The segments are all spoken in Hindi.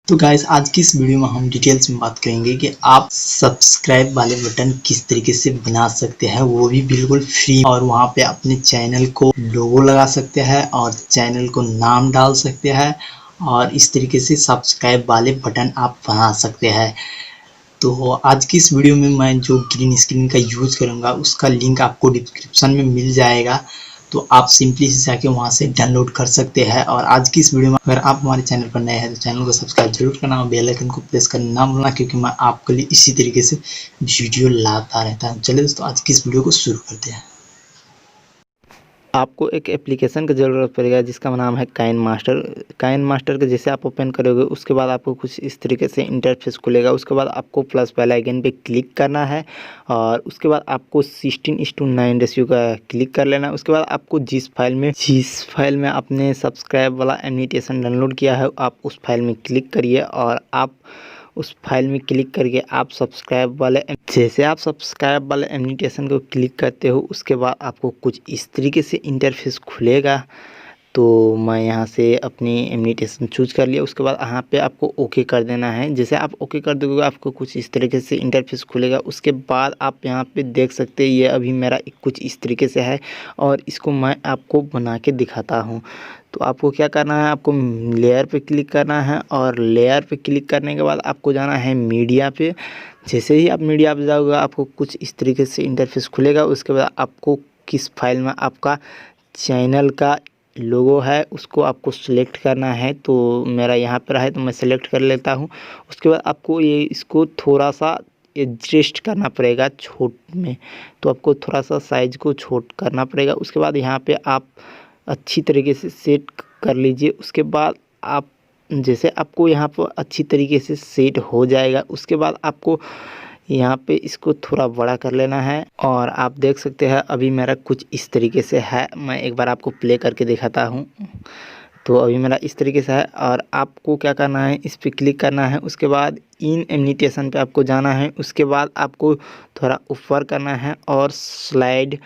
तो गाइस आज की इस वीडियो में हम डिटेल्स में बात करेंगे कि आप सब्सक्राइब वाले बटन किस तरीके से बना सकते हैं, वो भी बिल्कुल फ्री। और वहां पे अपने चैनल को लोगो लगा सकते हैं और चैनल को नाम डाल सकते हैं और इस तरीके से सब्सक्राइब वाले बटन आप बना सकते हैं। तो आज की इस वीडियो में मैं जो ग्रीन स्क्रीन का यूज़ करूँगा उसका लिंक आपको डिस्क्रिप्शन में मिल जाएगा, तो आप सिंपली से जाके वहाँ से डाउनलोड कर सकते हैं। और आज की इस वीडियो में अगर आप हमारे चैनल पर नए हैं तो चैनल को सब्सक्राइब जरूर करना और बेल आइकन को प्रेस करना ना भूलना, क्योंकि मैं आपके लिए इसी तरीके से वीडियो लाता रहता हूँ। चलिए दोस्तों आज की इस वीडियो को शुरू करते हैं। आपको एक एप्लीकेशन की ज़रूरत पड़ेगा जिसका नाम है काइन मास्टर के जैसे आप ओपन करोगे उसके बाद आपको कुछ इस तरीके से इंटरफेस खुलेगा। उसके बाद आपको प्लस वाले आइकन पे क्लिक करना है और उसके बाद आपको 16:9 रेशियो का क्लिक कर लेना है। उसके बाद आपको जिस फाइल में आपने सब्सक्राइब वाला एनिमेशन डाउनलोड किया है आप उस फाइल में क्लिक करिए और आप उस फाइल में क्लिक करके आप सब्सक्राइब वाले एनिमेशन को क्लिक करते हो उसके बाद आपको कुछ इस तरीके से इंटरफेस खुलेगा। तो मैं यहाँ से अपनी एनिमेशन चूज कर लिया। उसके बाद यहाँ पे आपको ओके कर देना है। जैसे आप ओके कर दोगे आपको कुछ इस तरीके से इंटरफेस खुलेगा। उसके बाद आप यहाँ पे देख सकते हैं ये अभी मेरा कुछ इस तरीके से है और इसको मैं आपको बना के दिखाता हूँ। तो आपको क्या करना है, आपको लेयर पे क्लिक करना है और लेयर पे क्लिक करने के बाद आपको जाना है मीडिया पे। जैसे ही आप मीडिया पे जाओगे आपको कुछ इस तरीके से इंटरफेस खुलेगा। उसके बाद आपको किस फाइल में आपका चैनल का लोगो है उसको आपको सिलेक्ट करना है। तो मेरा यहाँ पर है तो मैं सिलेक्ट कर लेता हूँ। उसके बाद आपको ये इसको थोड़ा सा एडजस्ट करना पड़ेगा छोट में, तो आपको थोड़ा सा साइज को छोट करना पड़ेगा। उसके बाद यहाँ पे आप अच्छी तरीके से सेट कर लीजिए। उसके बाद आप जैसे आपको यहाँ पर अच्छी तरीके से सेट हो जाएगा उसके बाद आपको यहाँ पे इसको थोड़ा बड़ा कर लेना है और आप देख सकते हैं अभी मेरा कुछ इस तरीके से है। मैं एक बार आपको प्ले करके दिखाता हूँ। तो अभी मेरा इस तरीके से है और आपको क्या करना है, इस पर क्लिक करना है। उसके बाद इन एनिमेशन पे आपको जाना है। उसके बाद आपको थोड़ा ऊपर करना है और स्लाइड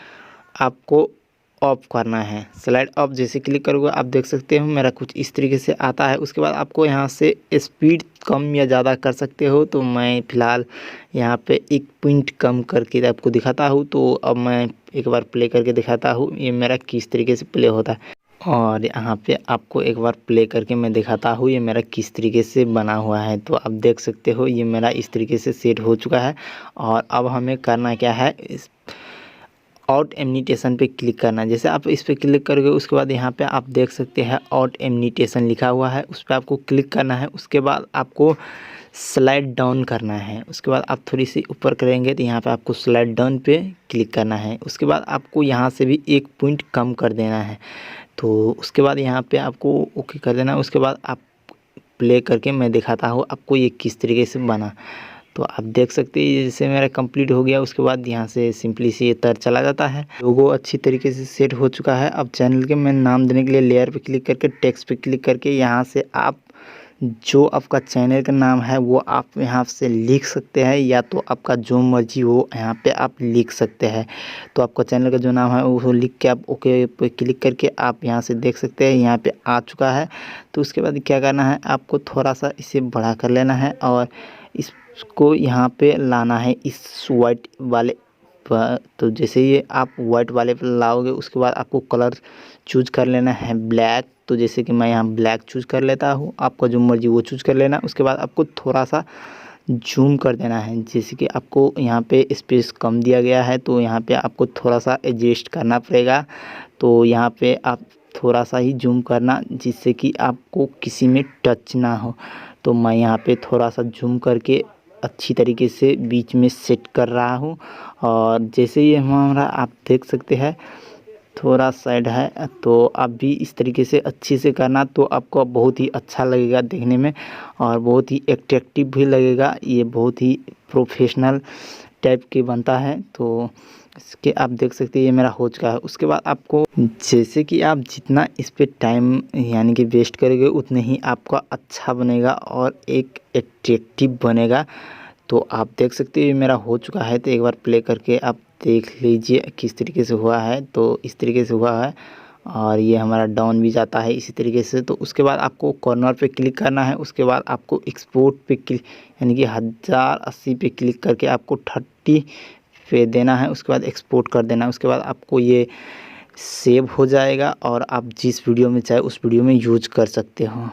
आपको ऑफ करना है। स्लाइड ऑफ जैसे क्लिक करोगे आप देख सकते हो मेरा कुछ इस तरीके से आता है। उसके बाद आपको यहाँ से स्पीड कम या ज़्यादा कर सकते हो। तो मैं फ़िलहाल यहाँ पे 1 पॉइंट कम करके आपको दिखाता हूँ। तो अब मैं एक बार प्ले करके दिखाता हूँ ये मेरा किस तरीके से प्ले होता है। और यहाँ पे आपको एक बार प्ले करके मैं दिखाता हूँ ये मेरा किस तरीके से बना हुआ है। तो आप देख सकते हो ये मेरा इस तरीके से सेट हो चुका है। और अब हमें करना क्या है, इस आउट एनिमेशन पे क्लिक करना है। जैसे आप इस पर क्लिक करोगे उसके बाद यहाँ पे आप देख सकते हैं आउट एनिमेशन लिखा हुआ है, उस पर आपको क्लिक करना है। उसके बाद आपको स्लाइड डाउन करना है। उसके बाद आप थोड़ी सी ऊपर करेंगे तो यहाँ पे आपको स्लाइड डाउन पे क्लिक करना है। उसके बाद आपको यहाँ से भी 1 पॉइंट कम कर देना है। तो उसके बाद यहाँ पे आपको ओके कर देना है। उसके बाद आप प्ले करके मैं दिखाता हूँ आपको ये किस तरीके से बना। तो आप देख सकते हैं जैसे मेरा कंप्लीट हो गया। उसके बाद यहाँ से सिंपली से ये तर चला जाता है। लोगो अच्छी तरीके से सेट हो चुका है। अब चैनल के मैं नाम देने के लिए लेयर पे क्लिक करके टेक्स्ट पे क्लिक करके यहाँ से आप जो आपका चैनल का नाम है वो आप यहाँ से लिख सकते हैं, या तो आपका जो मर्जी हो यहाँ पे आप लिख सकते हैं। तो आपका चैनल का जो नाम है वो लिख के आप ओके पे क्लिक करके आप यहाँ से देख सकते हैं यहाँ पे आ चुका है। तो उसके बाद क्या करना है, आपको थोड़ा सा इसे बड़ा कर लेना है और इसको यहाँ पे लाना है इस वाइट वाले पर। तो जैसे ये आप वाइट वाले पर लाओगे उसके बाद आपको कलर चूज कर लेना है ब्लैक। तो जैसे कि मैं यहाँ ब्लैक चूज कर लेता हूँ, आपका जो मर्जी वो चूज कर लेना। उसके बाद आपको थोड़ा सा जूम कर देना है। जैसे कि आपको यहाँ पे स्पेस कम दिया गया है तो यहाँ पे आपको थोड़ा सा एडजस्ट करना पड़ेगा। तो यहाँ पे आप थोड़ा सा ही जूम करना जिससे कि आपको किसी में टच ना हो। तो मैं यहाँ पे थोड़ा सा जूम करके अच्छी तरीके से बीच में सेट कर रहा हूँ। और जैसे ये हमारा आप देख सकते हैं थोड़ा साइड है, तो आप भी इस तरीके से अच्छे से करना तो आपको बहुत ही अच्छा लगेगा देखने में और बहुत ही अट्रैक्टिव भी लगेगा। ये बहुत ही प्रोफेशनल टाइप के बनता है। तो इसके आप देख सकते हैं ये मेरा हो चुका है। उसके बाद आपको जैसे कि आप जितना इस पे टाइम यानी कि वेस्ट करोगे उतने ही आपका अच्छा बनेगा और एक अट्रैक्टिव बनेगा। तो आप देख सकते हैं ये मेरा हो चुका है। तो एक बार प्ले करके आप देख लीजिए किस तरीके से हुआ है। तो इस तरीके से हुआ है और ये हमारा डाउन भी जाता है इसी तरीके से। तो उसके बाद आपको कॉर्नर पे क्लिक करना है, उसके बाद आपको एक्सपोर्ट पे क्लिक यानी कि 1080 पे क्लिक करके आपको 30 पे देना है, उसके बाद एक्सपोर्ट कर देना है। उसके बाद आपको ये सेव हो जाएगा और आप जिस वीडियो में चाहे उस वीडियो में यूज कर सकते हो।